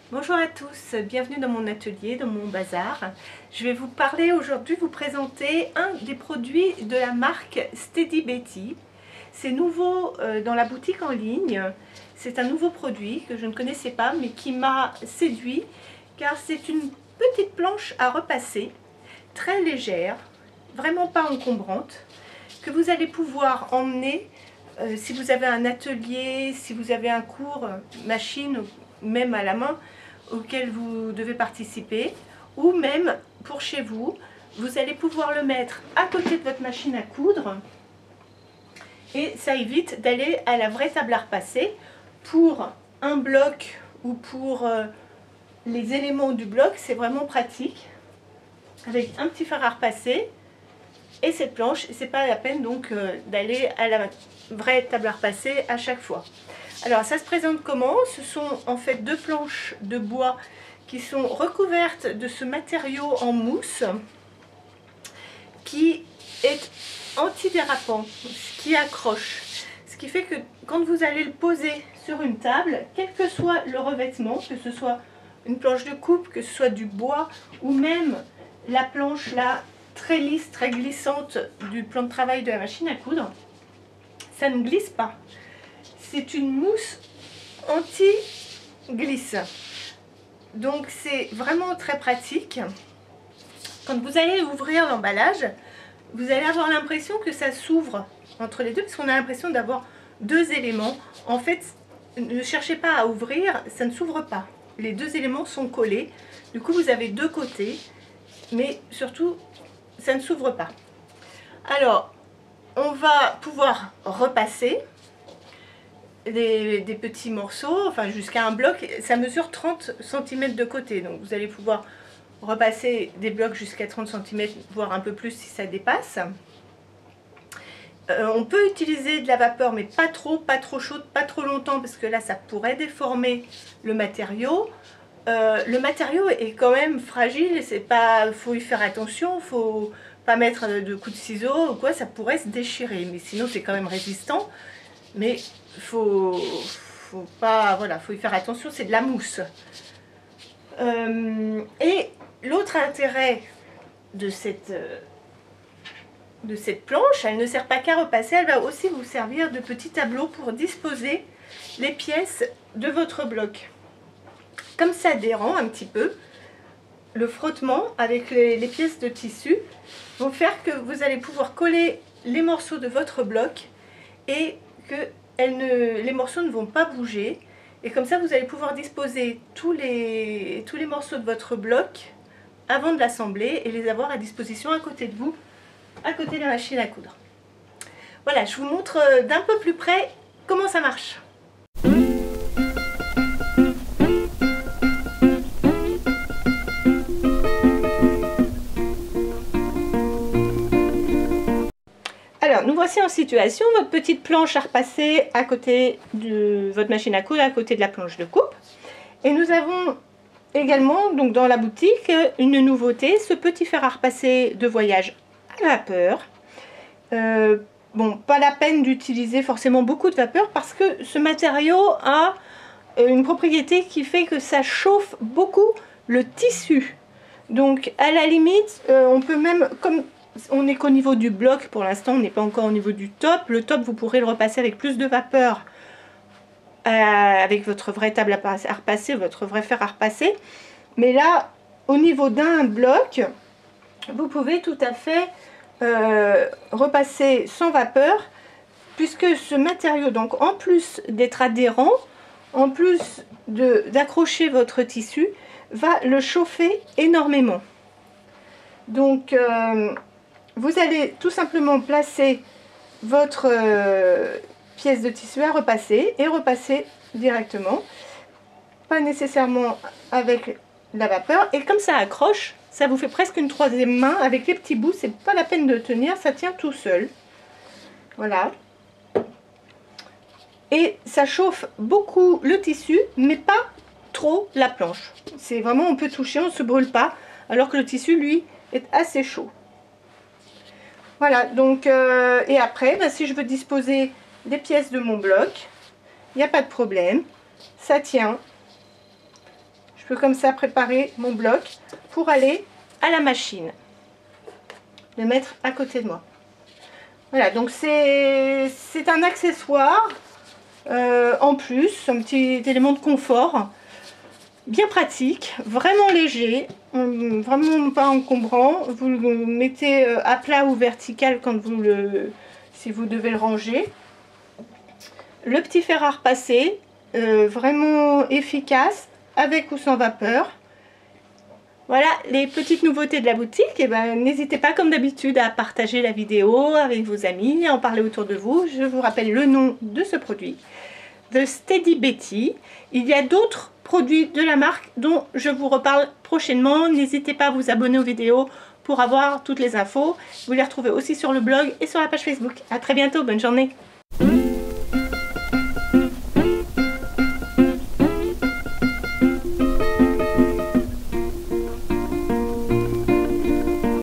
Bonjour à tous, bienvenue dans mon atelier, dans mon bazar. Je vais vous parler aujourd'hui, vous présenter un des produits de la marque Steady Betty. C'est nouveau dans la boutique en ligne. C'est un nouveau produit que je ne connaissais pas mais qui m'a séduit car c'est une petite planche à repasser, très légère, vraiment pas encombrante, que vous allez pouvoir emmener si vous avez un atelier, si vous avez un cours machine, même à la main, auquel vous devez participer, ou même pour chez vous, vous allez pouvoir le mettre à côté de votre machine à coudre et ça évite d'aller à la vraie table à repasser pour un bloc ou pour les éléments du bloc. C'est vraiment pratique avec un petit fer à repasser et cette planche. C'est pas la peine donc d'aller à la vraie table à repasser à chaque fois. Alors ça se présente comment? Ce sont en fait deux planches de bois qui sont recouvertes de ce matériau en mousse qui est antidérapant, ce qui accroche. Ce qui fait que quand vous allez le poser sur une table, quel que soit le revêtement, que ce soit une planche de coupe, que ce soit du bois ou même la planche là très lisse, très glissante du plan de travail de la machine à coudre, ça ne glisse pas. C'est une mousse anti-glisse. Donc c'est vraiment très pratique. Quand vous allez ouvrir l'emballage, vous allez avoir l'impression que ça s'ouvre entre les deux, parce qu'on a l'impression d'avoir deux éléments. En fait, ne cherchez pas à ouvrir, ça ne s'ouvre pas. Les deux éléments sont collés. Du coup, vous avez deux côtés, mais surtout, ça ne s'ouvre pas. Alors, on va pouvoir repasser des petits morceaux, enfin jusqu'à un bloc. Ça mesure 30 cm de côté, donc vous allez pouvoir repasser des blocs jusqu'à 30 cm, voire un peu plus si ça dépasse. On peut utiliser de la vapeur, mais pas trop chaude, pas trop longtemps, parce que là ça pourrait déformer le matériau. Le matériau est quand même fragile, c'est pas, faut y faire attention, faut pas mettre de coups de ciseaux ou quoi, ça pourrait se déchirer, mais sinon c'est quand même résistant. Mais faut pas, voilà, faut y faire attention, c'est de la mousse. Et l'autre intérêt de cette planche, elle ne sert pas qu'à repasser, elle va aussi vous servir de petit tableau pour disposer les pièces de votre bloc. Comme ça dérange un petit peu, le frottement avec les pièces de tissu vont faire que vous allez pouvoir coller les morceaux de votre bloc et que les morceaux ne vont pas bouger. Et comme ça, vous allez pouvoir disposer tous les morceaux de votre bloc avant de l'assembler et les avoir à disposition à côté de vous, à côté de la machine à coudre. Voilà, je vous montre d'un peu plus près comment ça marche. Alors, nous voici en situation, votre petite planche à repasser à côté de votre machine à coudre, à côté de la planche de coupe. Et nous avons également, donc dans la boutique, une nouveauté, ce petit fer à repasser de voyage à vapeur. Bon, pas la peine d'utiliser forcément beaucoup de vapeur parce que ce matériau a une propriété qui fait que ça chauffe beaucoup le tissu. Donc, à la limite, on peut même, comme on n'est qu'au niveau du bloc pour l'instant, on n'est pas encore au niveau du top. Le top, vous pourrez le repasser avec plus de vapeur, avec votre vraie table à repasser, votre vrai fer à repasser. Mais là, au niveau d'un bloc, vous pouvez tout à fait repasser sans vapeur, puisque ce matériau, donc en plus d'être adhérent, en plus d'accrocher votre tissu, va le chauffer énormément. Donc, vous allez tout simplement placer votre pièce de tissu à repasser et repasser directement, pas nécessairement avec la vapeur. Et comme ça accroche, ça vous fait presque une troisième main avec les petits bouts. C'est pas la peine de tenir, ça tient tout seul. Voilà. Et ça chauffe beaucoup le tissu, mais pas trop la planche. C'est vraiment, on peut toucher, on ne se brûle pas, alors que le tissu, lui, est assez chaud. Voilà, donc, et après, si je veux disposer des pièces de mon bloc, il n'y a pas de problème. Ça tient. Je peux comme ça préparer mon bloc pour aller à la machine. Le mettre à côté de moi. Voilà, donc c'est un accessoire en plus, un petit élément de confort. Bien pratique, vraiment léger, vraiment pas encombrant. Vous le mettez à plat ou vertical quand vous si vous devez le ranger. Le petit fer à repasser, vraiment efficace, avec ou sans vapeur. Voilà les petites nouveautés de la boutique. Et ben, n'hésitez pas comme d'habitude à partager la vidéo avec vos amis, à en parler autour de vous. Je vous rappelle le nom de ce produit, The Steady Betty. Il y a d'autres produits de la marque dont je vous reparle prochainement. N'hésitez pas à vous abonner aux vidéos pour avoir toutes les infos. Vous les retrouvez aussi sur le blog et sur la page Facebook. À très bientôt, bonne journée.